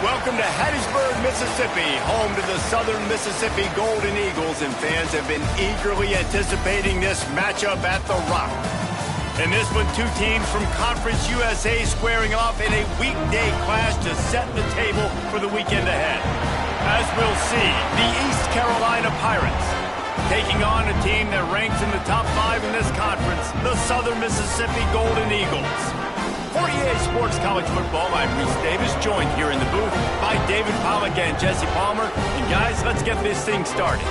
Welcome to Hattiesburg, Mississippi, home to the Southern Mississippi Golden Eagles, and fans have been eagerly anticipating this matchup at The Rock. In this one, two teams from Conference USA squaring off in a weekday clash to set the table for the weekend ahead. As we'll see, the East Carolina Pirates taking on a team that ranks in the top 5 in this conference, the Southern Mississippi Golden Eagles. For EA Sports College Football, I'm Reese Davis, joined here in the booth by David Pollack and Jesse Palmer. And guys, let's get this thing started.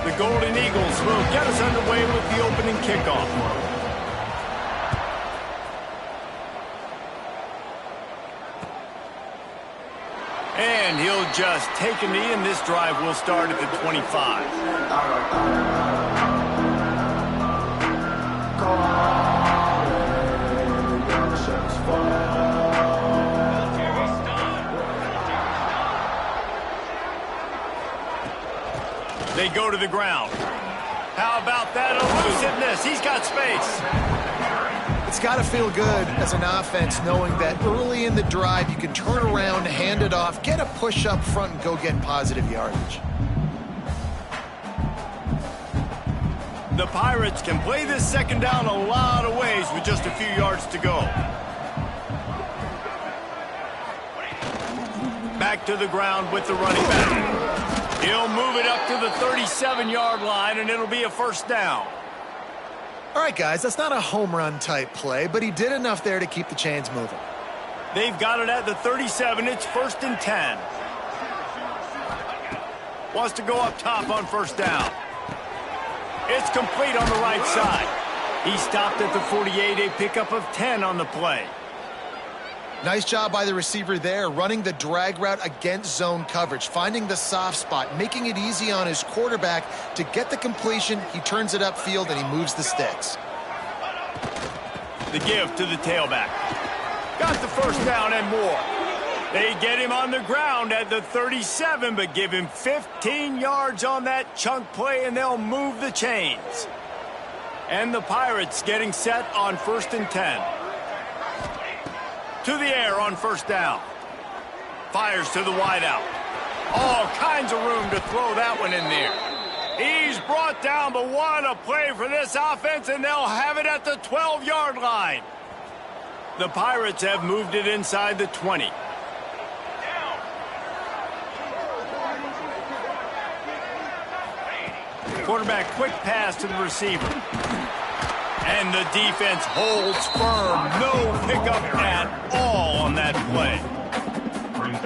The Golden Eagles will get us underway with the opening kickoff. And he'll just take a knee, and this drive will start at the 25. They go to the ground. How about that elusiveness? He's got space. It's got to feel good as an offense knowing that early in the drive you can turn around, hand it off, get a push up front, and go get positive yardage. The Pirates can play this second down a lot of ways with just a few yards to go. Back to the ground with the running back. He'll move it up to the 37-yard line, and it'll be a first down. All right, guys, that's not a home run type play, but he did enough there to keep the chains moving. They've got it at the 37. It's 1st and 10. Wants to go up top on first down. It's complete on the right side. He stopped at the 48, a pickup of 10 on the play. Nice job by the receiver there, running the drag route against zone coverage, finding the soft spot, making it easy on his quarterback to get the completion. He turns it upfield, and he moves the sticks. The give to the tailback. Got the first down and more. They get him on the ground at the 37, but give him 15 yards on that chunk play, and they'll move the chains. And the Pirates getting set on 1st and 10. To the air on first down. Fires to the wideout. All kinds of room to throw that one in there. He's brought down, but what a play for this offense, and they'll have it at the 12-yard line. The Pirates have moved it inside the 20. Quarterback quick pass to the receiver. And the defense holds firm. No pickup at all on that play.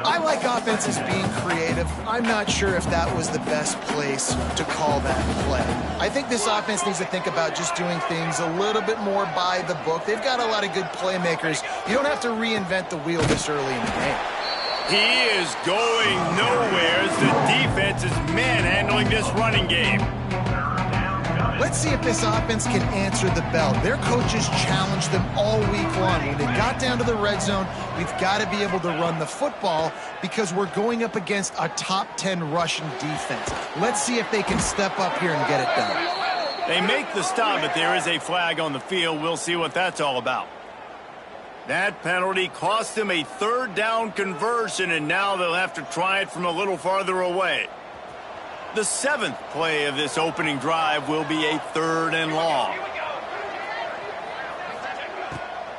I like offenses being creative. I'm not sure if that was the best place to call that play. I think this offense needs to think about just doing things a little bit more by the book. They've got a lot of good playmakers. You don't have to reinvent the wheel this early in the game. He is going nowhere as the defense is manhandling this running game. Let's see if this offense can answer the bell. Their coaches challenged them all week long. When they got down to the red zone, we've got to be able to run the football because we're going up against a top 10 Russian defense. Let's see if they can step up here and get it done. They make the stop, but there is a flag on the field. We'll see what that's all about. That penalty cost them a 3rd down conversion, and now they'll have to try it from a little farther away. The 7th play of this opening drive will be a 3rd and long.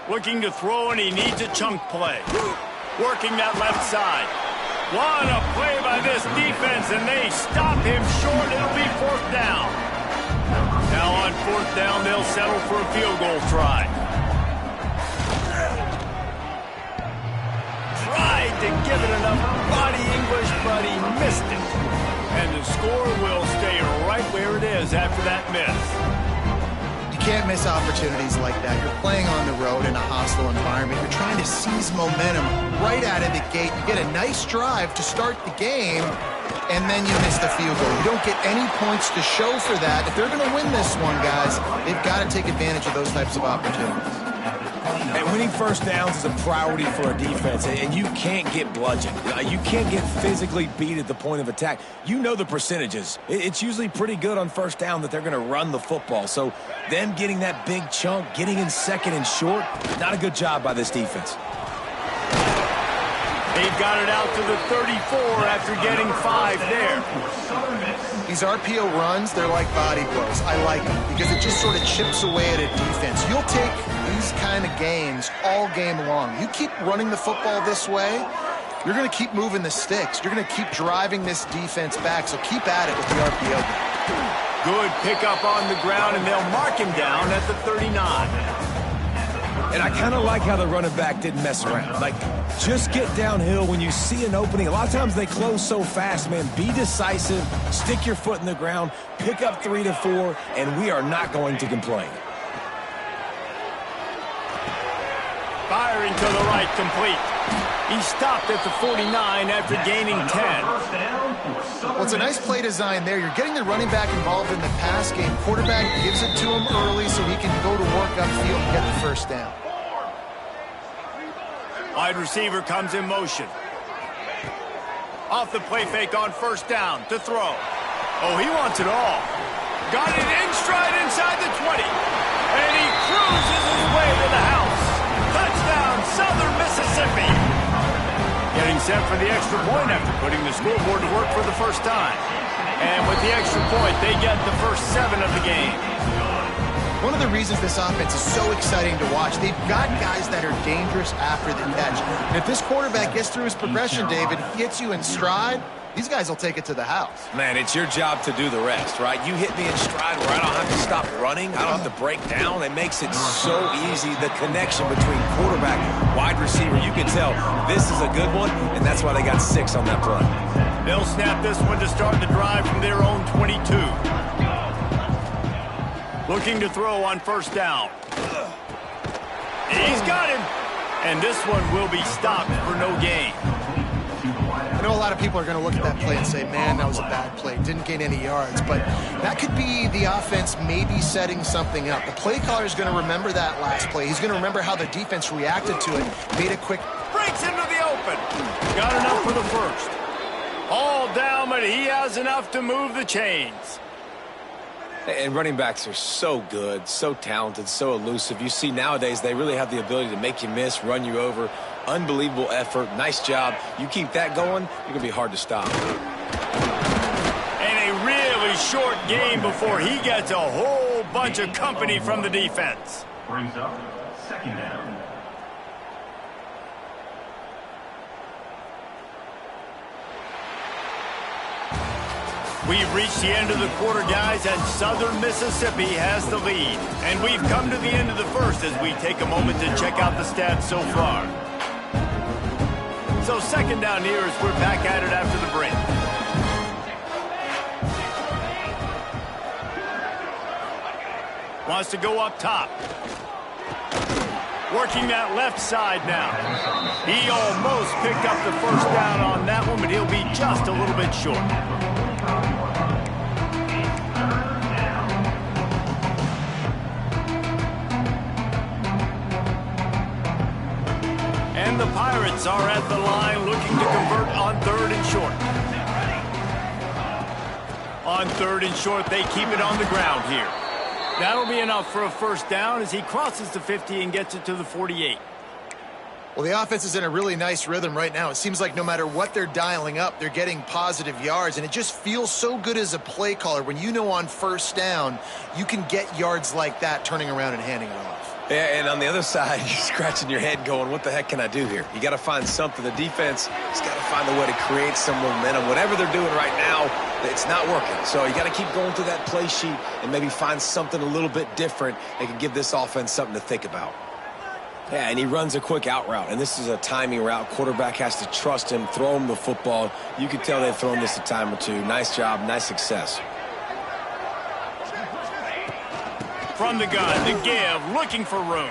Looking to throw, and he needs a chunk play. Working that left side. What a play by this defense, and they stop him short. It'll be 4th down. Now on 4th down, they'll settle for a field goal try. Tried to give it enough body English, but he missed it. And the score will stay right where it is after that miss. You can't miss opportunities like that. You're playing on the road in a hostile environment. You're trying to seize momentum right out of the gate. You get a nice drive to start the game, and then you miss the field goal. You don't get any points to show for that. If they're going to win this one, guys, they've got to take advantage of those types of opportunities. And winning first downs is a priority for a defense, and you can't get bludgeoned. You can't get physically beat at the point of attack. You know the percentages. It's usually pretty good on first down that they're going to run the football. So them getting that big chunk, getting in second and short, not a good job by this defense. They've got it out to the 34 after getting 5 there. These RPO runs, they're like body blows. I like them because it just sort of chips away at a defense. You'll take these kind of games all game long. You keep running the football this way, you're going to keep moving the sticks. You're going to keep driving this defense back, so keep at it with the RPO. Good pickup on the ground, and they'll mark him down at the 39. And I kind of like how the running back didn't mess around. Like, just get downhill when you see an opening. A lot of times they close so fast, man. Be decisive, stick your foot in the ground, pick up 3 to 4, and we are not going to complain. Firing to the right, complete. He stopped at the 49 after gaining 10. Well, it's a nice play design there. You're getting the running back involved in the pass game. Quarterback gives it to him early so he can go to work upfield and get the first down. Wide receiver comes in motion. Off the play fake on first down to throw. Oh, he wants it all. Got it in stride inside the 20. And he cruises his way to the house. Touchdown, Southern Mississippi. Getting set for the extra point after putting the scoreboard to work for the first time. And with the extra point, they get the first 7 of the game. One of the reasons this offense is so exciting to watch, they've got guys that are dangerous after the catch. And if this quarterback gets through his progression, David, gets you in stride, these guys will take it to the house. Man, it's your job to do the rest, right? You hit me in stride where I don't have to stop running. I don't have to break down. It makes it so easy. The connection between quarterback, wide receiver, you can tell this is a good one, and that's why they got 6 on that play. They'll snap this one to start the drive from their own 22. Looking to throw on first down. He's got him. And this one will be stopped for no gain. I know a lot of people are going to look at that play and say, man, that was a bad play. Didn't gain any yards. But that could be the offense maybe setting something up. The play caller is going to remember that last play. He's going to remember how the defense reacted to it. Made a quick... Breaks into the open. Got enough for the first. All down, but he has enough to move the chains. And running backs are so good, so talented, so elusive. You see nowadays they really have the ability to make you miss, run you over. Unbelievable effort. Nice job. You keep that going, you're going to be hard to stop. And a really short game before he gets a whole bunch of company from the defense. Brings up second down. We've reached the end of the quarter, guys, and Southern Mississippi has the lead. And we've come to the end of the first as we take a moment to check out the stats so far. So second down here as we're back at it after the break. Wants to go up top. Working that left side now. He almost picked up the first down on that one, but he'll be just a little bit short. And the Pirates are at the line looking to convert on 3rd and short. On 3rd and short, they keep it on the ground here. That'll be enough for a first down as he crosses the 50 and gets it to the 48. Well, the offense is in a really nice rhythm right now. It seems like no matter what they're dialing up, they're getting positive yards, and it just feels so good as a play caller when you know on first down you can get yards like that turning around and handing it off. Yeah, and on the other side, you're scratching your head going, what the heck can I do here? You got to find something. The defense has got to find a way to create some momentum. Whatever they're doing right now, it's not working. So you got to keep going through that play sheet and maybe find something a little bit different that can give this offense something to think about. Yeah, and he runs a quick out route, and this is a timing route. Quarterback has to trust him, throw him the football. You can tell they've thrown this a time or two. Nice job, nice success. From the gun, the give, looking for room.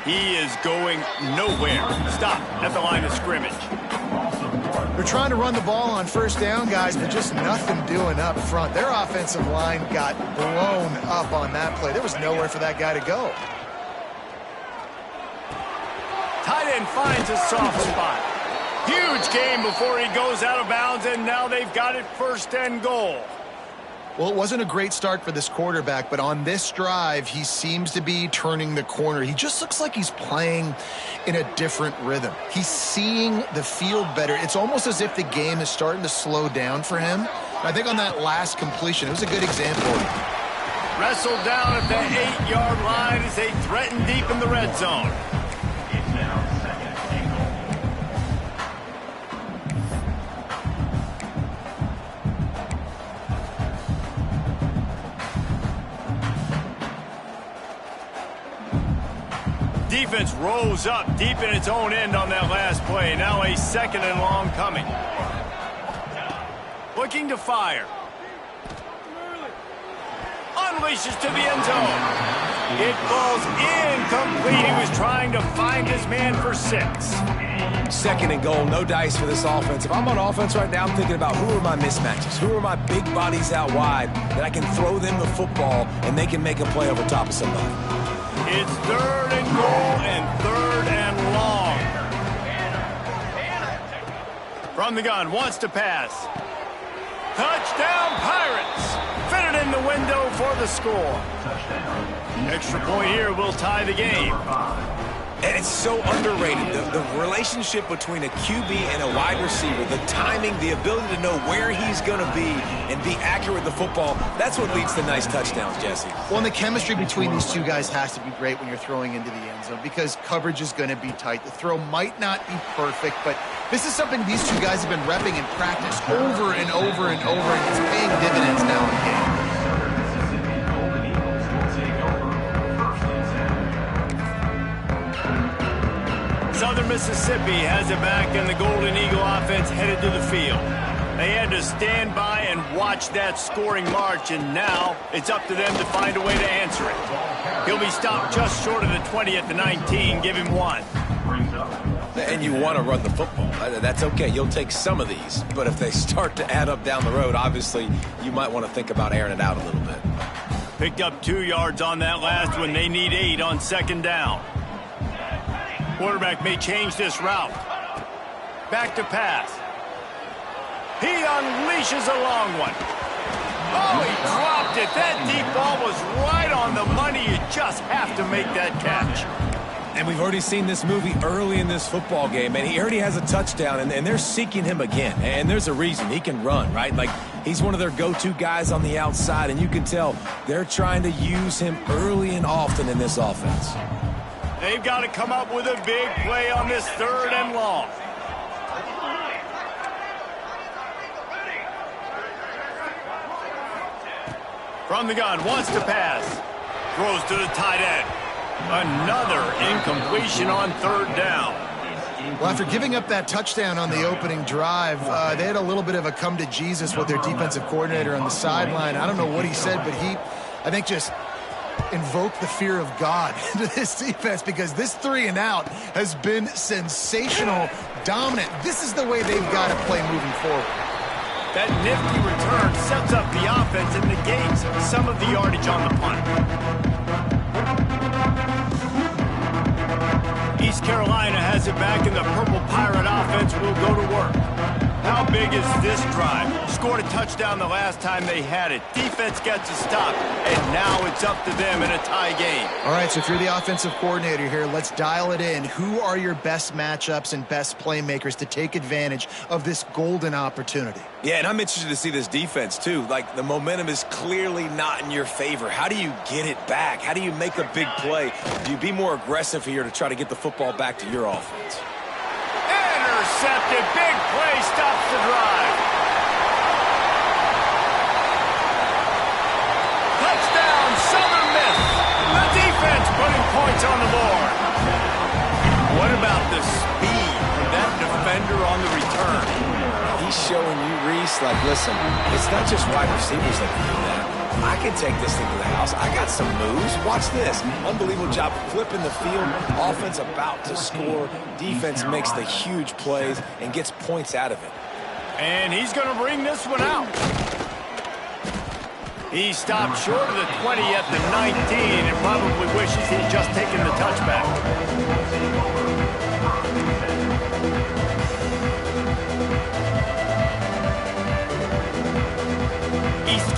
He is going nowhere. Stop at the line of scrimmage. They're trying to run the ball on first down, guys, but just nothing doing up front. Their offensive line got blown up on that play. There was nowhere for that guy to go. Tight end finds a soft spot. Huge gain before he goes out of bounds, and now they've got it 1st and goal. Well, it wasn't a great start for this quarterback, but on this drive, he seems to be turning the corner. He just looks like he's playing in a different rhythm. He's seeing the field better. It's almost as if the game is starting to slow down for him. I think on that last completion, it was a good example. Wrestled down at the 8-yard line as they threaten deep in the red zone. It's now 2nd and goal. Defense rose up deep in its own end on that last play. Now a 2nd and long coming. Looking to fire. Unleashes to the end zone. It falls incomplete. He was trying to find his man for 6. 2nd and goal, no dice for this offense. If I'm on offense right now, I'm thinking about who are my mismatches? Who are my big bodies out wide that I can throw them the football and they can make a play over top of somebody? It's 3rd and goal and 3rd and long. From the gun, wants to pass. Touchdown, Pirates! Fitted in the window for the score. Extra point here will tie the game. And it's so underrated. The relationship between a QB and a wide receiver, the timing, the ability to know where he's going to be and be accurate with the football, that's what leads to nice touchdowns, Jesse. Well, and the chemistry between these two guys has to be great when you're throwing into the end zone because coverage is going to be tight. The throw might not be perfect, but this is something these two guys have been repping in practice over and over and over, and it's paying dividends now in game. Southern Mississippi has it back, and the Golden Eagle offense headed to the field. They had to stand by and watch that scoring march, and now it's up to them to find a way to answer it. He'll be stopped just short of the 20 at the 19. Give him 1. And you want to run the football. That's okay. You'll take some of these. But if they start to add up down the road, obviously, you might want to think about airing it out a little bit. Picked up 2 yards on that last one. They need 8 on 2nd down. Quarterback may change this route. Back to pass. He unleashes a long one. Oh, he dropped it. That deep ball was right on the money. You just have to make that catch. And we've already seen this movie early in this football game, and he already has a touchdown, and they're seeking him again. And there's a reason. He can run, right? Like, he's one of their go-to guys on the outside, and you can tell they're trying to use him early and often in this offense. They've got to come up with a big play on this 3rd and long. From the gun, wants to pass. Throws to the tight end. Another incompletion on 3rd down. Well, after giving up that touchdown on the opening drive, they had a little bit of a come to Jesus with their defensive coordinator on the sideline. I don't know what he said, but he, I think, just invoked the fear of God into this defense because this 3 and out has been sensational, dominant. This is the way they've got to play moving forward. That nifty return sets up the offense and negates some of the yardage on the punt. East Carolina has it back, and the Purple Pirate offense will go to work. How big is this drive? Scored a touchdown the last time they had it. Defense gets a stop, and now it's up to them in a tie game. All right, so if you're the offensive coordinator here, let's dial it in. Who are your best matchups and best playmakers to take advantage of this golden opportunity? Yeah, and I'm interested to see this defense, too. Like, the momentum is clearly not in your favor. How do you get it back? How do you make a big play? Do you be more aggressive here to try to get the football back to your offense? Intercepted. Big play stops the drive. Touchdown, Southern Miss. The defense putting points on the board. What about the speed from that defender on the return? He's showing you, Reese, like, listen, it's not just wide receivers that can do that. I can take this thing to the house. I got some moves. Watch this. Unbelievable job flipping the field. Offense about to score. Defense makes the huge plays and gets points out of it. And he's going to bring this one out. He stopped short of the 20 at the 19 and probably wishes he had just taken the touchback.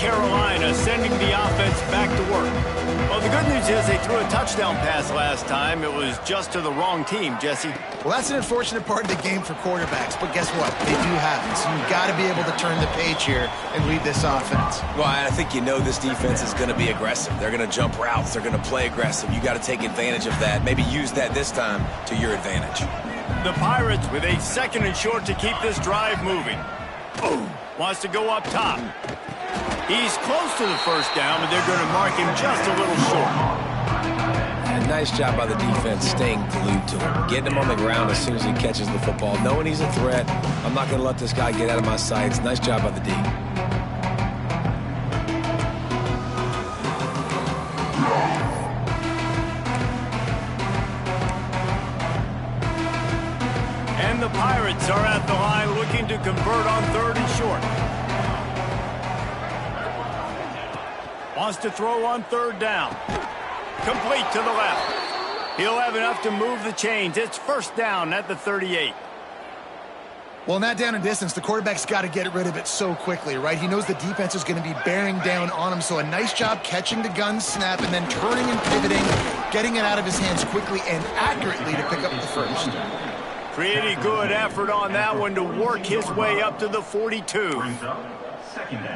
Carolina sending the offense back to work. Well, the good news is they threw a touchdown pass last time. It was just to the wrong team, Jesse. Well, that's an unfortunate part of the game for quarterbacks, but guess what? They do happen, so you've got to be able to turn the page here and lead this offense. Well, I think you know this defense is going to be aggressive. They're going to jump routes. They're going to play aggressive. You got to take advantage of that. Maybe use that this time to your advantage. The Pirates with a 2nd and short to keep this drive moving. Boom. Wants to go up top. He's close to the first down, but they're going to mark him just a little short. And nice job by the defense staying glued to him. Getting him on the ground as soon as he catches the football. Knowing he's a threat. I'm not going to let this guy get out of my sights. Nice job by the D. And the Pirates are at the line looking to convert on 3rd and short. Wants to throw on 3rd down. Complete to the left. He'll have enough to move the chains. It's 1st down at the 38. Well, in that down and distance, the quarterback's got to get rid of it so quickly, right? He knows the defense is going to be bearing down on him, so a nice job catching the gun snap and then turning and pivoting, getting it out of his hands quickly and accurately to pick up the first. Pretty good effort on that one to work his way up to the 42.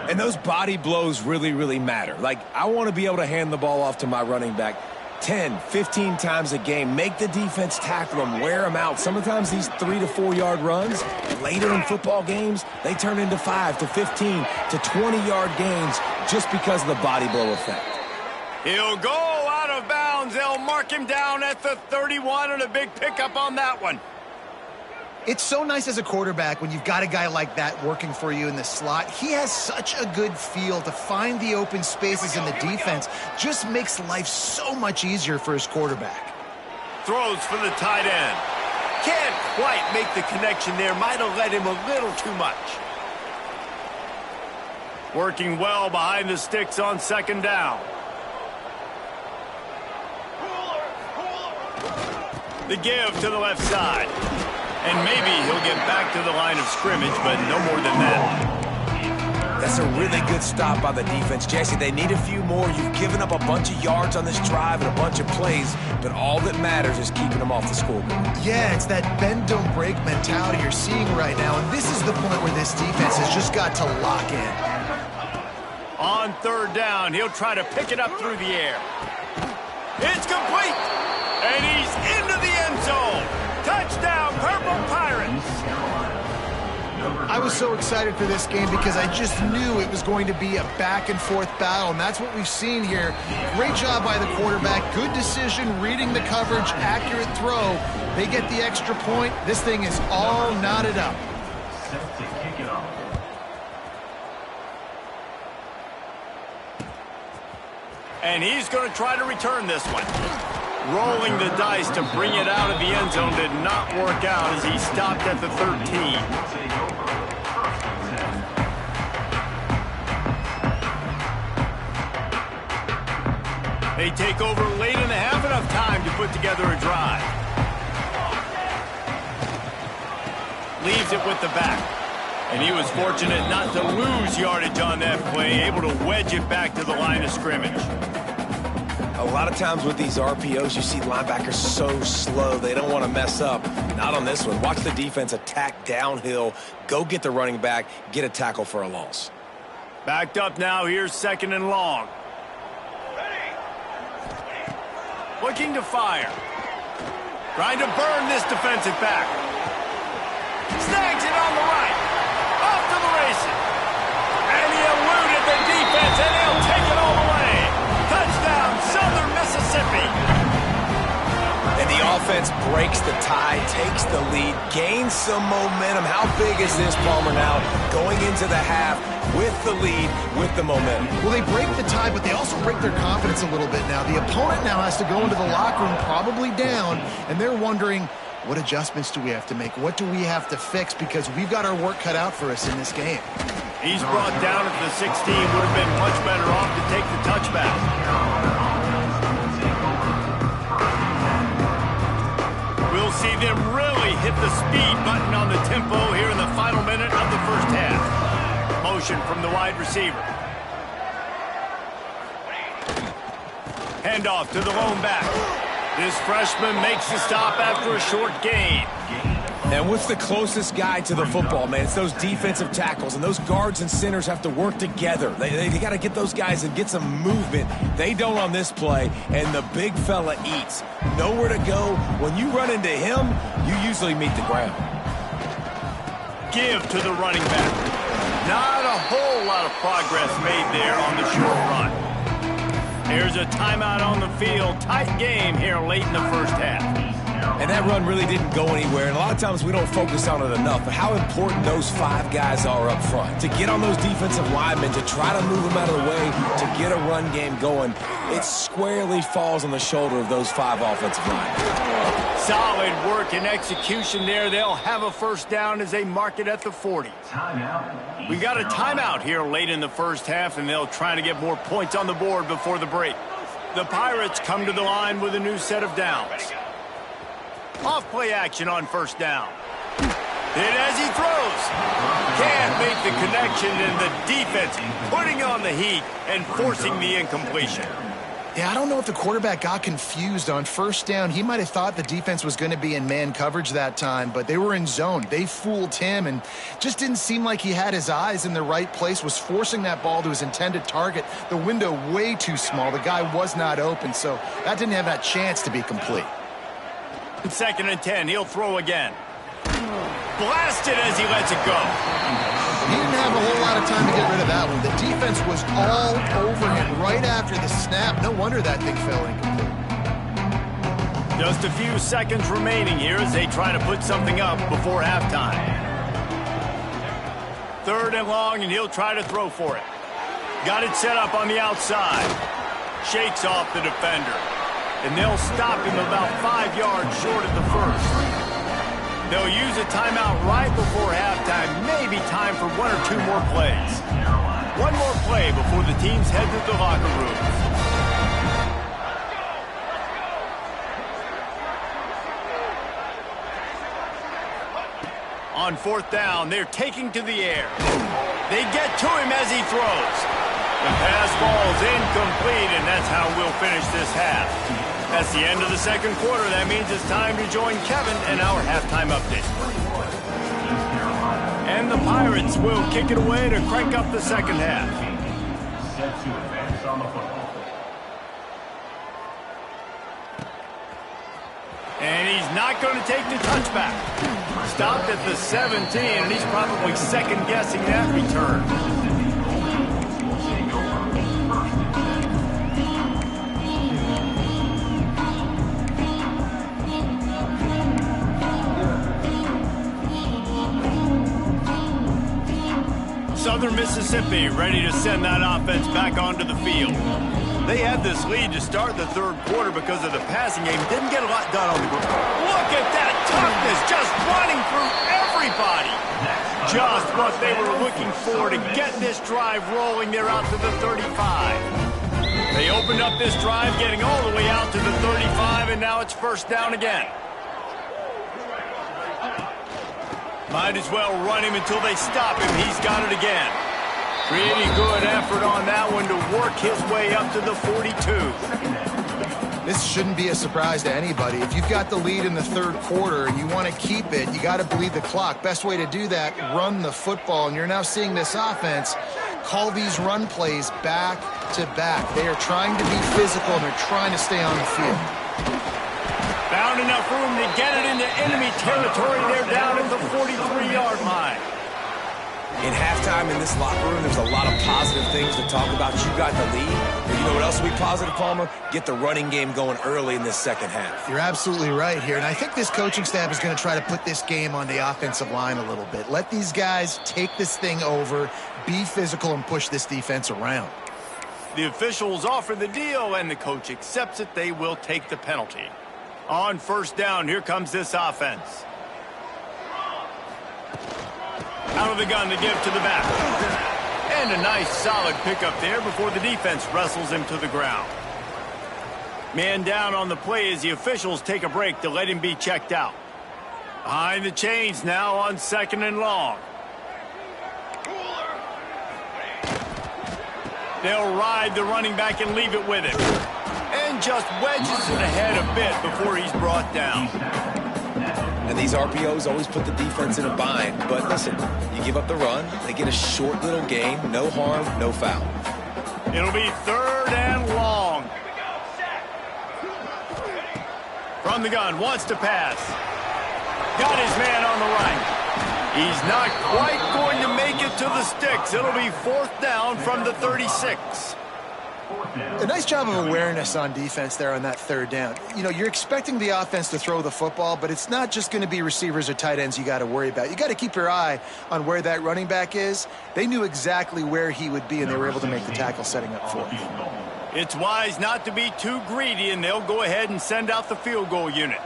And those body blows really, really matter. Like, I want to be able to hand the ball off to my running back 10, 15 times a game. Make the defense tackle them, wear them out. Sometimes these 3 to 4 yard runs, later in football games, they turn into 5 to 15 to 20 yard gains just because of the body blow effect. He'll go out of bounds. They'll mark him down at the 31 and a big pickup on that one. It's so nice as a quarterback when you've got a guy like that working for you in the slot. He has such a good feel to find the open spaces in the defense. Just makes life so much easier for his quarterback. Throws for the tight end. Can't quite make the connection there. Might have led him a little too much. Working well behind the sticks on 2nd down. The give to the left side. And maybe he'll get back to the line of scrimmage, but no more than that. That's a really good stop by the defense, Jesse. They need a few more. You've given up a bunch of yards on this drive and a bunch of plays, but all that matters is keeping them off the scoreboard. Yeah, it's that bend, don't break mentality you're seeing right now, and this is the point where this defense has just got to lock in. On 3rd down, he'll try to pick it up through the air. It's complete, and he's into the end zone. Touchdown, Purple Pirates! I was so excited for this game because I just knew it was going to be a back-and-forth battle, and that's what we've seen here. Great job by the quarterback. Good decision, reading the coverage, accurate throw. They get the extra point. This thing is all knotted up. Set to kick it off. And he's going to try to return this one. Rolling the dice to bring it out of the end zone did not work out as he stopped at the 13. They take over late in the half, enough time to put together a drive. Leaves it with the back. And he was fortunate not to lose yardage on that play, able to wedge it back to the line of scrimmage. A lot of times with these RPOs, you see linebackers so slow. They don't want to mess up. Not on this one. Watch the defense attack downhill, go get the running back, get a tackle for a loss. Backed up now. Here's 2nd and long. Looking to fire. Trying to burn this defensive back. Snags it on the right. Off to the races. And he eluded the defense, and he'll take it all the way. Touchdown, Southern Mississippi. And the offense breaks the tie, takes the lead, gains some momentum. How big is this, Palmer, now? Going into the half with the lead, with the momentum. Well, they break the tie, but they also break their confidence a little bit now. The opponent now has to go into the locker room probably down, and they're wondering, what adjustments do we have to make? What do we have to fix? Because we've got our work cut out for us in this game. He's brought down at the 16. Would have been much better off to take the touchback. We'll see them really hit the speed button on the tempo here in the final minute of the first half. Motion from the wide receiver. Handoff to the lone back. This freshman makes the stop after a short gain. And what's the closest guy to the football, man? It's those defensive tackles, and those guards and centers have to work together. They got to get those guys and get some movement. They don't on this play, and the big fella eats. Nowhere to go. When you run into him, you usually meet the ground. Give to the running back. Not a whole lot of progress made there on the short run. Here's a timeout on the field. Tight game here late in the first half. And that run really didn't go anywhere, and a lot of times we don't focus on it enough, but how important those 5 guys are up front. To get on those defensive linemen, to try to move them out of the way, to get a run game going, it squarely falls on the shoulder of those 5 offensive linemen. Solid work and execution there. They'll have a first down as they mark it at the 40. We got a timeout here late in the first half, and they'll try to get more points on the board before the break. The Pirates come to the line with a new set of downs. Off play action on first down. Hit as he throws. Can't make the connection, and the defense putting on the heat and forcing the incompletion. Yeah, I don't know if the quarterback got confused on first down. He might have thought the defense was going to be in man coverage that time, but they were in zone. They fooled him and just didn't seem like he had his eyes in the right place, was forcing that ball to his intended target. The window way too small. The guy was not open, so that didn't have that chance to be complete. 2nd and 10, he'll throw again. Blasted as he lets it go. He didn't have a whole lot of time to get rid of that one. The defense was all over him right after the snap. No wonder that thing fell incomplete. Just a few seconds remaining here as they try to put something up before halftime. 3rd and long, and he'll try to throw for it. Got it set up on the outside. Shakes off the defender. And they'll stop him about 5 yards short of the first. They'll use a timeout right before halftime. Maybe time for 1 or 2 more plays. 1 more play before the teams head to the locker rooms. On 4th down, they're taking to the air. They get to him as he throws. The pass ball's incomplete, and that's how we'll finish this half. That's the end of the second quarter. That means it's time to join Kevin and our halftime update. And the Pirates will kick it away to crank up the second half. Set to advance on the football. And he's not going to take the touchback. Stopped at the 17, and he's probably second-guessing that return. Southern Mississippi ready to send that offense back onto the field. They had this lead to start the 3rd quarter because of the passing game. Didn't get a lot done on the ground. Look at that toughness, just running through everybody. Just what they were looking for to get this drive rolling. They're out to the 35. They opened up this drive getting all the way out to the 35, and now it's first down again. Might as well run him until they stop him. He's got it again. Pretty good effort on that one to work his way up to the 42. This shouldn't be a surprise to anybody. If you've got the lead in the 3rd quarter and you want to keep it, you got to bleed the clock. Best way to do that, run the football. And you're now seeing this offense call these run plays back to back. They are trying to be physical, and they're trying to stay on the field. Found enough room to get it into enemy territory. They're down at the 43-yard line. In halftime in this locker room, there's a lot of positive things to talk about. You got the lead. But you know what else will be positive, Palmer? Get the running game going early in this second half. You're absolutely right here. And I think this coaching staff is going to try to put this game on the offensive line a little bit. Let these guys take this thing over, be physical, and push this defense around. The officials offer the deal, and the coach accepts it. They will take the penalty. On first down, here comes this offense. Out of the gun to give to the back. And a nice solid pickup there before the defense wrestles him to the ground. Man down on the play as the officials take a break to let him be checked out. Behind the chains now on 2nd and long. They'll ride the running back and leave it with him. And and just wedges it ahead a bit before he's brought down. And these RPOs always put the defense in a bind. But listen, you give up the run, they get a short little gain, no harm, no foul. It'll be 3rd and long. From the gun, wants to pass. Got his man on the right. He's not quite going to make it to the sticks. It'll be 4th down from the 36. A nice job of awareness on defense there on that 3rd down. You know, you're expecting the offense to throw the football, but it's not just going to be receivers or tight ends you got to worry about. You got to keep your eye on where that running back is. They knew exactly where he would be, and they were able to make the tackle setting up for him. It's wise not to be too greedy, and they'll go ahead and send out the field goal unit.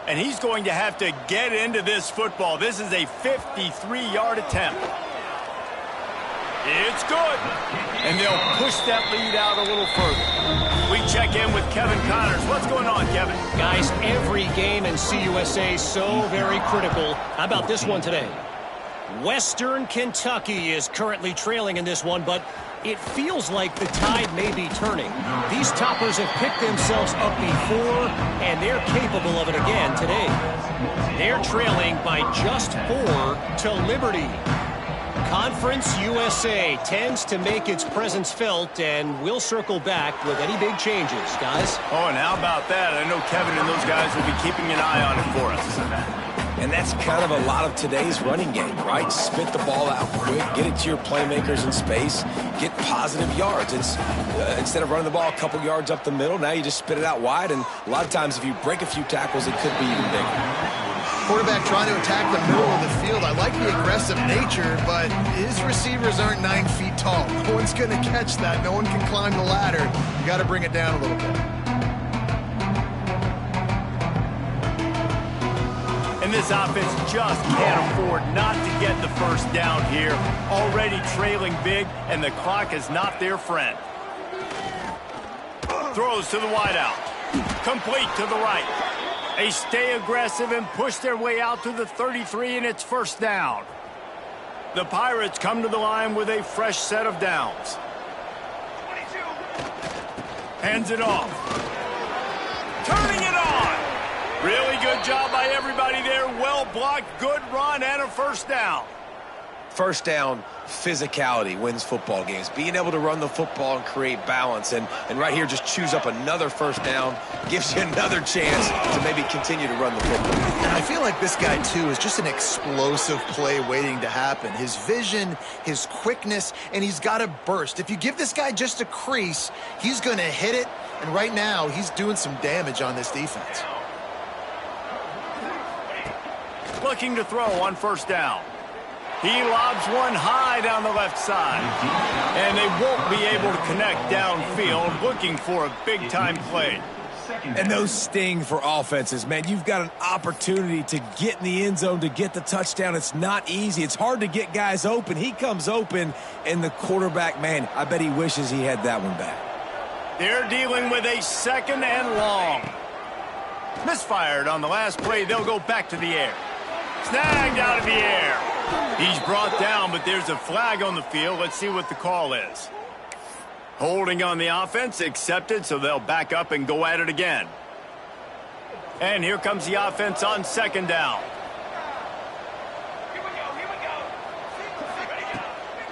And he's going to have to get into this football. This is a 53-yard attempt. It's good. And they'll push that lead out a little further. We check in with Kevin Connors. What's going on, Kevin? Guys, every game in CUSA is so very critical. How about this one today? Western Kentucky is currently trailing in this one, but it feels like the tide may be turning. These toppers have picked themselves up before, and they're capable of it again today. They're trailing by just 4 to Liberty. Conference USA tends to make its presence felt, and we'll circle back with any big changes, guys. Oh, and how about that? I know Kevin and those guys will be keeping an eye on it for us. And that's kind of a lot of today's running game, right? Spit the ball out quick, get it to your playmakers in space, get positive yards. It's instead of running the ball a couple yards up the middle, now you just spit it out wide, and a lot of times if you break a few tackles, it could be even bigger. Quarterback trying to attack the middle of the field. I like the aggressive nature, but his receivers aren't 9 feet tall. No one's going to catch that. No one can climb the ladder. You got to bring it down a little bit. And this offense just can't afford not to get the 1st down here. Already trailing big, and the clock is not their friend. Throws to the wideout. Complete to the right. They stay aggressive and push their way out to the 33, and it's 1st down. The Pirates come to the line with a fresh set of downs. Hands it off. Turning it on. Really good job by everybody there. Well blocked, good run, and a 1st down. 1st down, physicality wins football games. Being able to run the football and create balance. And right here, just choose up another 1st down. Gives you another chance to maybe continue to run the football. And I feel like this guy, too, is just an explosive play waiting to happen. His vision, his quickness, and he's got a burst. If you give this guy just a crease, he's going to hit it. And right now, he's doing some damage on this defense. Looking to throw on 1st down. He lobs one high down the left side. And they won't be able to connect downfield, looking for a big-time play. And those sting for offenses, man. You've got an opportunity to get in the end zone, to get the touchdown. It's not easy. It's hard to get guys open. He comes open, and the quarterback, man, I bet he wishes he had that one back. They're dealing with a 2nd and long. Misfired on the last play. They'll go back to the air. Snagged out of the air. He's brought down, but there's a flag on the field. Let's see what the call is. Holding on the offense, accepted, so they'll back up and go at it again. And here comes the offense on 2nd down.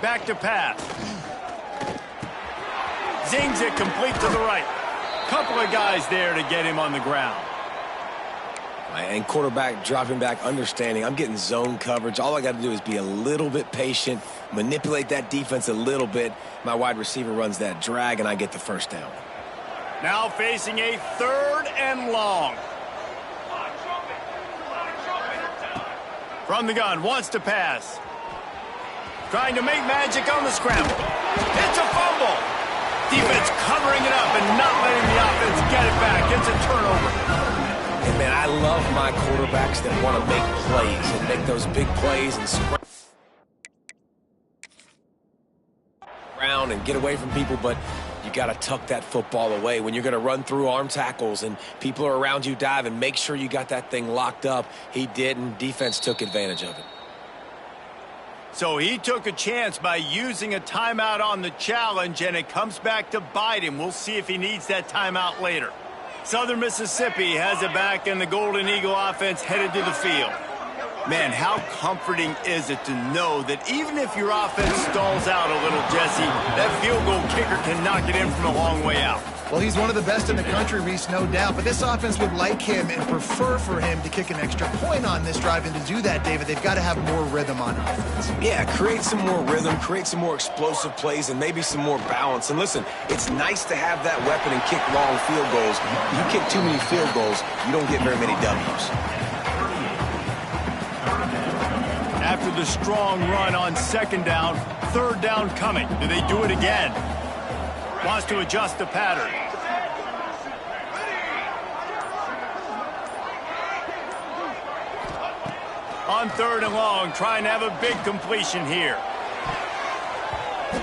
Back to pass. Zings it complete to the right. Couple of guys there to get him on the ground. And quarterback dropping back, understanding I'm getting zone coverage. All I got to do is be a little bit patient, manipulate that defense a little bit. My wide receiver runs that drag, and I get the 1st down. Now facing a 3rd and long. From the gun, wants to pass. Trying to make magic on the scramble. It's a fumble. Defense covering it up and not letting the offense get it back. It's a turnover. And, man, I love my quarterbacks that want to make plays and make those big plays and spread around and get away from people, but you got to tuck that football away. When you're going to run through arm tackles and people are around you diving, make sure you got that thing locked up. He didn't. Defense took advantage of it. So he took a chance by using a timeout on the challenge, and it comes back to bite him. We'll see if he needs that timeout later. Southern Mississippi has it back, and the Golden Eagle offense headed to the field. Man, how comforting is it to know that even if your offense stalls out a little, Jesse, that field goal kicker can knock it in from a long way out. Well, he's one of the best in the country, Reese, no doubt. But this offense would like him and prefer for him to kick an extra point on this drive. And to do that, David, they've got to have more rhythm on offense. Yeah, create some more rhythm, create some more explosive plays, and maybe some more balance. And listen, it's nice to have that weapon and kick long field goals. You kick too many field goals, you don't get very many W's. After the strong run on second down, third down coming. Do they do it again? Wants to adjust the pattern. On third and long, trying to have a big completion here.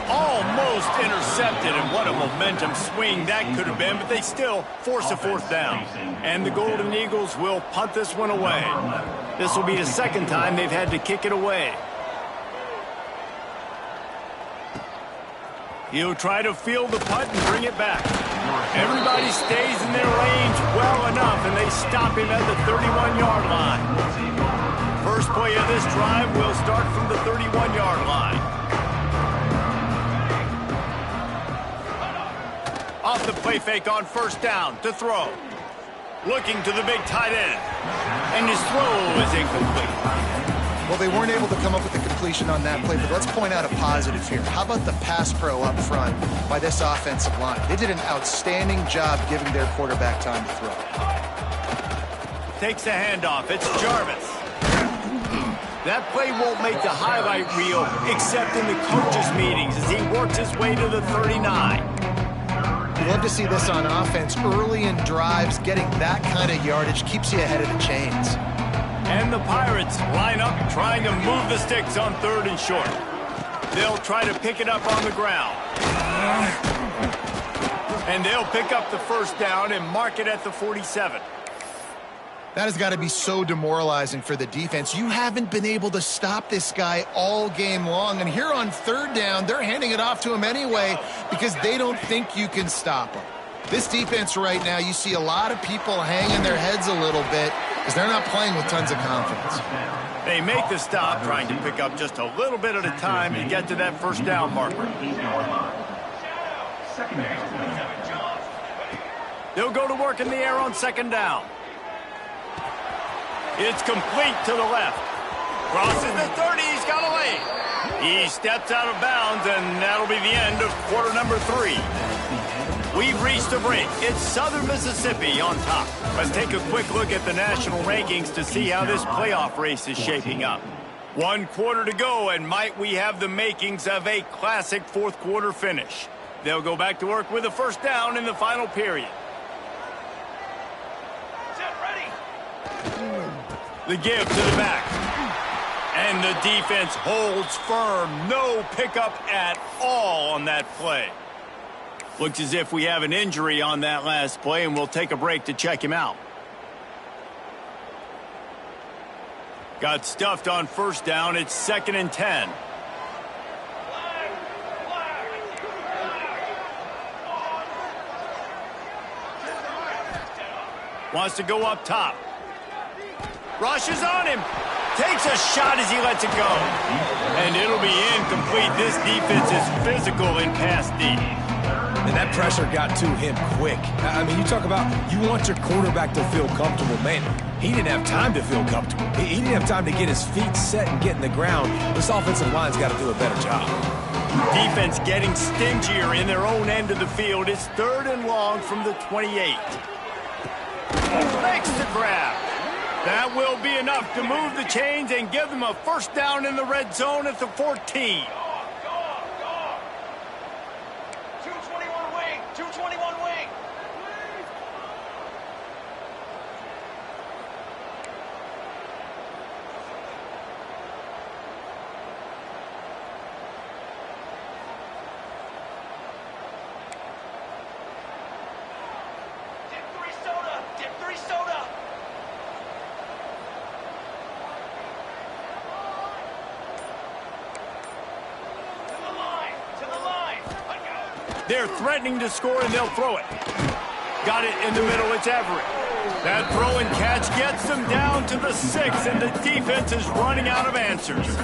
Almost intercepted, and what a momentum swing that could have been, but they still force a fourth down. And the Golden Eagles will punt this one away. This will be the second time they've had to kick it away. He'll try to field the punt and bring it back. Everybody stays in their lanes well enough, and they stop him at the 31-yard line. First play of this drive will start from the 31-yard line. Off the play fake on first down to throw. Looking to the big tight end. And his throw is incomplete. Well, they weren't able to come up with the completion on that play, but let's point out a positive here. How about the pass pro up front by this offensive line? They did an outstanding job giving their quarterback time to throw. Takes the handoff. It's Jarvis. That play won't make the highlight reel except in the coaches' meetings as he works his way to the 39. We love to see this on offense. Early in drives, getting that kind of yardage keeps you ahead of the chains. And the Pirates line up trying to move the sticks on third and short. They'll try to pick it up on the ground. And they'll pick up the first down and mark it at the 47. That has got to be so demoralizing for the defense. You haven't been able to stop this guy all game long. And here on third down, they're handing it off to him anyway because they don't think you can stop him. This defense right now, you see a lot of people hanging their heads a little bit because they're not playing with tons of confidence. They make the stop, trying to pick up just a little bit at a time to get to that first down marker. They'll go to work in the air on second down. It's complete to the left. Crosses the 30, he's got a lane. He steps out of bounds, and that'll be the end of quarter number 3. We've reached a break. It's Southern Mississippi on top. Let's take a quick look at the national rankings to see how this playoff race is shaping up. 1 quarter to go, and might we have the makings of a classic fourth quarter finish. They'll go back to work with a first down in the final period. The give to the back. And the defense holds firm. No pickup at all on that play. Looks as if we have an injury on that last play, and we'll take a break to check him out. Got stuffed on first down. It's 2nd and 10. Wants to go up top. Rushes on him. Takes a shot as he lets it go. And it'll be incomplete. This defense is physical in pass deep. And that pressure got to him quick. I mean, you talk about you want your quarterback to feel comfortable. Man, he didn't have time to feel comfortable. He didn't have time to get his feet set and get in the ground. This offensive line's got to do a better job. Defense getting stingier in their own end of the field. It's 3rd and long from the 28. Makes the grab. That will be enough to move the chains and give them a first down in the red zone at the 14. 221 wing, 221 wing. Dip 3 soda. They're threatening to score, and they'll throw it. Got it in the middle. It's Everett. That throw and catch gets them down to the 6, and the defense is running out of answers.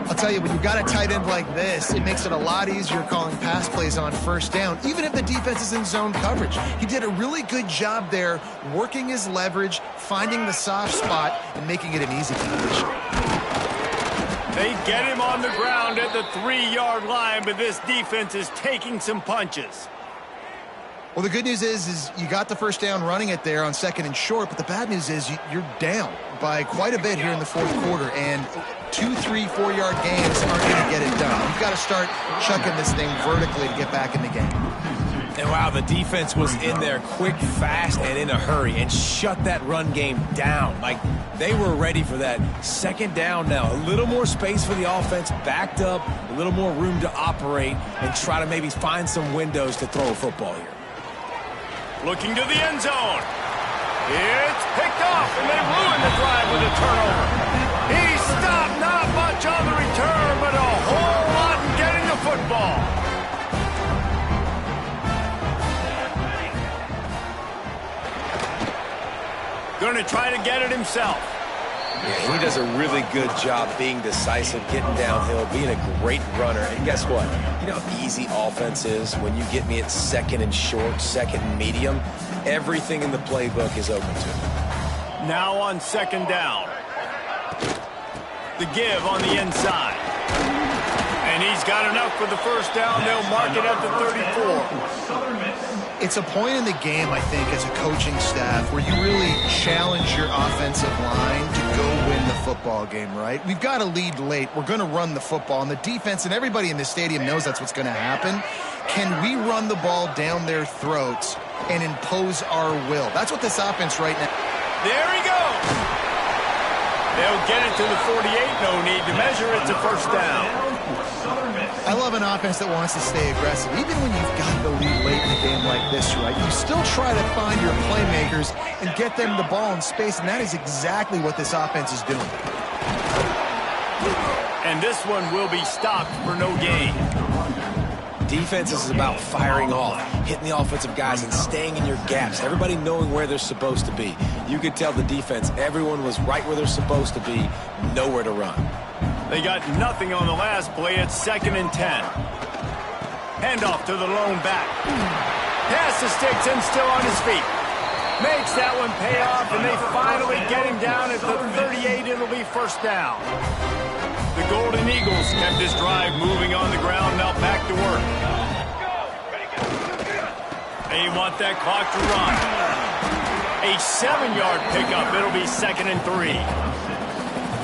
I'll tell you, when you've got a tight end like this, it makes it a lot easier calling pass plays on first down, even if the defense is in zone coverage. He did a really good job there, working his leverage, finding the soft spot, and making it an easy completion. They get him on the ground at the 3-yard line, but this defense is taking some punches. Well, the good news is you got the first down running it there on 2nd and short, but the bad news is you're down by quite a bit here in the 4th quarter, and 2, 3, 4-yard gains aren't going to get it done. You've got to start chucking this thing vertically to get back in the game. And wow, the defense was in there quick, fast, and in a hurry and shut that run game down. Like, they were ready for that. 2nd down now. A little more space for the offense, backed up, a little more room to operate and try to maybe find some windows to throw a football here. Looking to the end zone. It's picked off, and they ruined the drive with a turnover. He stopped, not much on the return, but a whole lot in getting the football. Going to try to get it himself. Yeah, he does a really good job being decisive, getting downhill, being a great runner. And guess what? You know how easy offense is when you get me at 2nd and short, 2nd and medium? Everything in the playbook is open to him. Now on 2nd down. The give on the inside. And he's got enough for the first down. They'll mark it at the 34. It's a point in the game, I think, as a coaching staff where you really challenge your offensive line to go win the football game, right? We've got a lead late. We're going to run the football. And the defense and everybody in the stadium knows that's what's going to happen. Can we run the ball down their throats and impose our will? That's what this offense right now. There he goes. They'll get it to the 48. No need to measure. It's a first down. I love an offense that wants to stay aggressive. Even when you've got the lead late in a game like this, right, you still try to find your playmakers and get them the ball in space, and that is exactly what this offense is doing. And this one will be stopped for no gain. Defense is about firing off, hitting the offensive guys and staying in your gaps. Everybody knowing where they're supposed to be. You could tell the defense, everyone was right where they're supposed to be, nowhere to run. They got nothing on the last play. It's 2nd and 10. Handoff to the lone back. Pass to Sticks and still on his feet. Makes that one pay off, and they finally get him down at the 38. It'll be first down. The Golden Eagles kept this drive moving on the ground. Now back to work. They want that clock to run. A 7-yard pickup. It'll be 2nd and 3.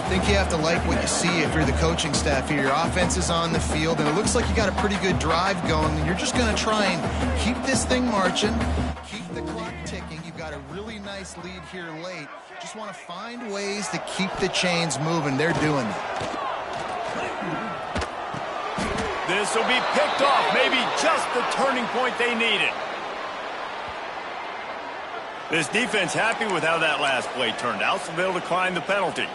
I think you have to like what you see if you're the coaching staff here. Your offense is on the field, and it looks like you got a pretty good drive going, and you're just going to try and keep this thing marching, keep the clock ticking. You've got a really nice lead here late. Just want to find ways to keep the chains moving. They're doing that. This will be picked off. Maybe just the turning point they needed. This defense happy with how that last play turned out, so they'll decline the penalty.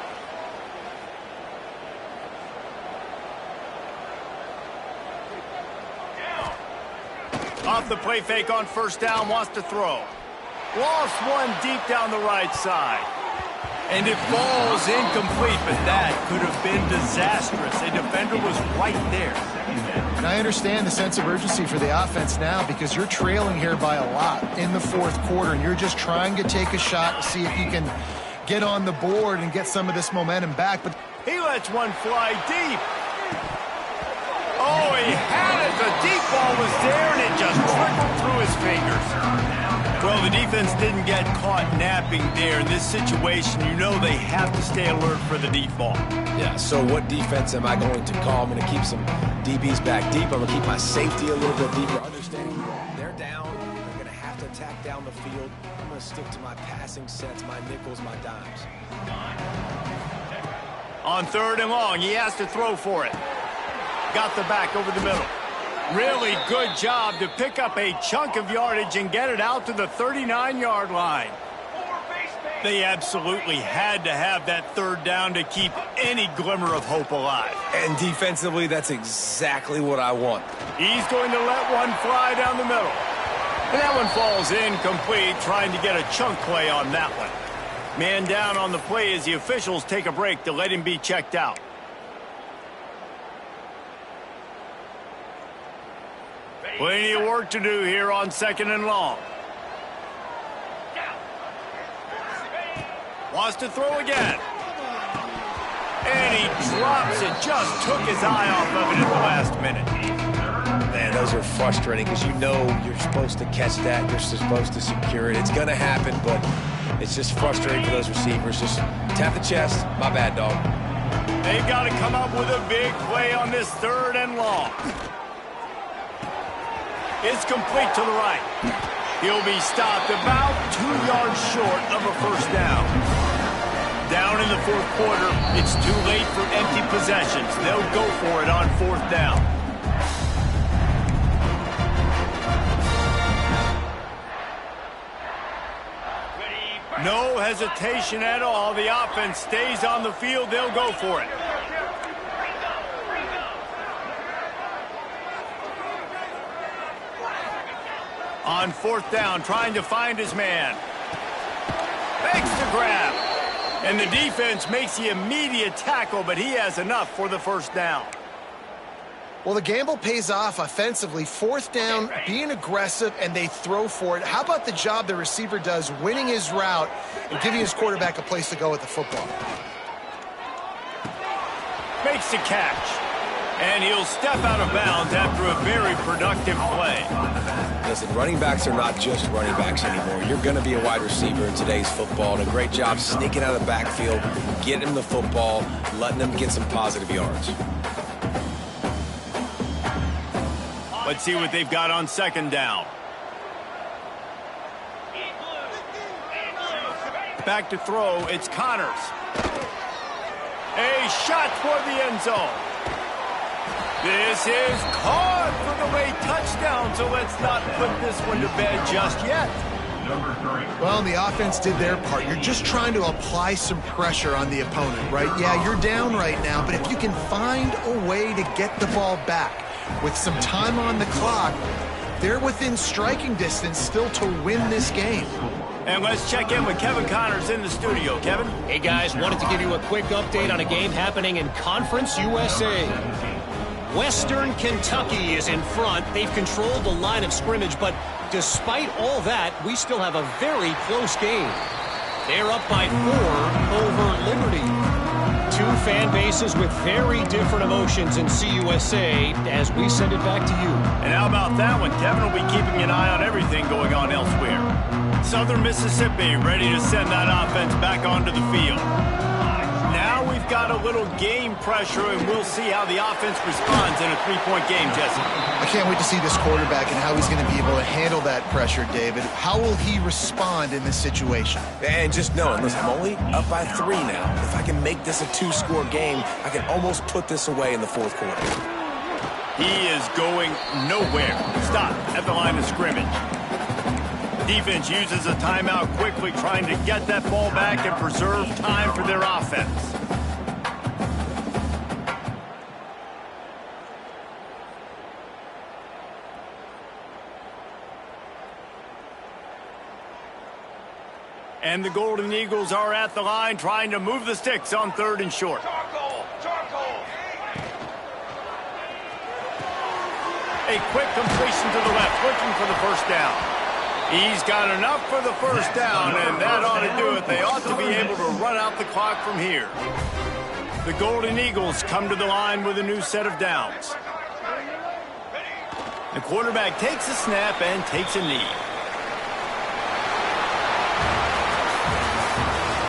Off the play fake on first down, wants to throw. Lost one deep down the right side. And it falls incomplete, but that could have been disastrous. A defender was right there. And I understand the sense of urgency for the offense now because you're trailing here by a lot in the 4th quarter, and you're just trying to take a shot to see if you can get on the board and get some of this momentum back. But he lets one fly deep. Oh, he had it. The deep ball was there, and it just trickled through his fingers. Well, the defense didn't get caught napping there. In this situation, you know they have to stay alert for the deep ball. Yeah, so what defense am I going to call? I'm going to keep some DBs back deep. I'm going to keep my safety a little bit deeper. Understanding they're down. They're going to have to attack down the field. I'm going to stick to my passing sets, my nickels, my dimes. On 3rd and long, he has to throw for it. Got the back over the middle. Really good job to pick up a chunk of yardage and get it out to the 39-yard line. They absolutely had to have that 3rd down to keep any glimmer of hope alive. And defensively, that's exactly what I want. He's going to let one fly down the middle. And that one falls incomplete, trying to get a chunk play on that one. Man down on the play as the officials take a break to let him be checked out. Plenty of work to do here on 2nd and long. Wants to throw again. And he drops it. Just took his eye off of it at the last minute. Man, those are frustrating because you know you're supposed to catch that. You're supposed to secure it. It's going to happen, but it's just frustrating for those receivers. Just tap the chest. My bad, dog. They've got to come up with a big play on this 3rd and long. It's complete to the right. He'll be stopped about 2 yards short of a first down. Down in the 4th quarter, it's too late for empty possessions. They'll go for it on 4th down. No hesitation at all. The offense stays on the field. They'll go for it. On 4th down, trying to find his man. Makes the grab. And the defense makes the immediate tackle, but he has enough for the first down. Well, the gamble pays off offensively. 4th down, being aggressive, and they throw for it. How about the job the receiver does winning his route and giving his quarterback a place to go with the football? Makes the catch. And he'll step out of bounds after a very productive play. Listen, running backs are not just running backs anymore. You're going to be a wide receiver in today's football. And a great job sneaking out of the backfield, getting him the football, letting them get some positive yards. Let's see what they've got on 2nd down. Back to throw, it's Connors. A shot toward the end zone. This is caught for the late touchdown, so let's not put this one to bed just yet. Number 3. Well, the offense did their part. You're just trying to apply some pressure on the opponent, right? Yeah, you're down right now, but if you can find a way to get the ball back with some time on the clock, they're within striking distance still to win this game. And let's check in with Kevin Connors in the studio. Kevin? Hey, guys, wanted to give you a quick update on a game happening in Conference USA. Western Kentucky is in front. They've controlled the line of scrimmage, but despite all that, we still have a very close game. They're up by 4 over Liberty. 2 fan bases with very different emotions in CUSA as we send it back to you. And how about that one? Kevin will be keeping an eye on everything going on elsewhere. Southern Mississippi ready to send that offense back onto the field. Now we've got a little game pressure, and we'll see how the offense responds in a 3-point game, Jesse. I can't wait to see this quarterback and how he's going to be able to handle that pressure, David. How will he respond in this situation? And just knowing, listen, I'm only up by 3 now. If I can make this a 2-score game, I can almost put this away in the 4th quarter. He is going nowhere. Stop at the line of scrimmage. Defense uses a timeout quickly, trying to get that ball back and preserve time for their offense. And the Golden Eagles are at the line, trying to move the sticks on 3rd and short. Charcoal! Charcoal! A quick completion to the left, looking for the first down. He's got enough for the first down, and that ought to do it. They ought to be able to run out the clock from here. The Golden Eagles come to the line with a new set of downs. The quarterback takes a snap and takes a knee.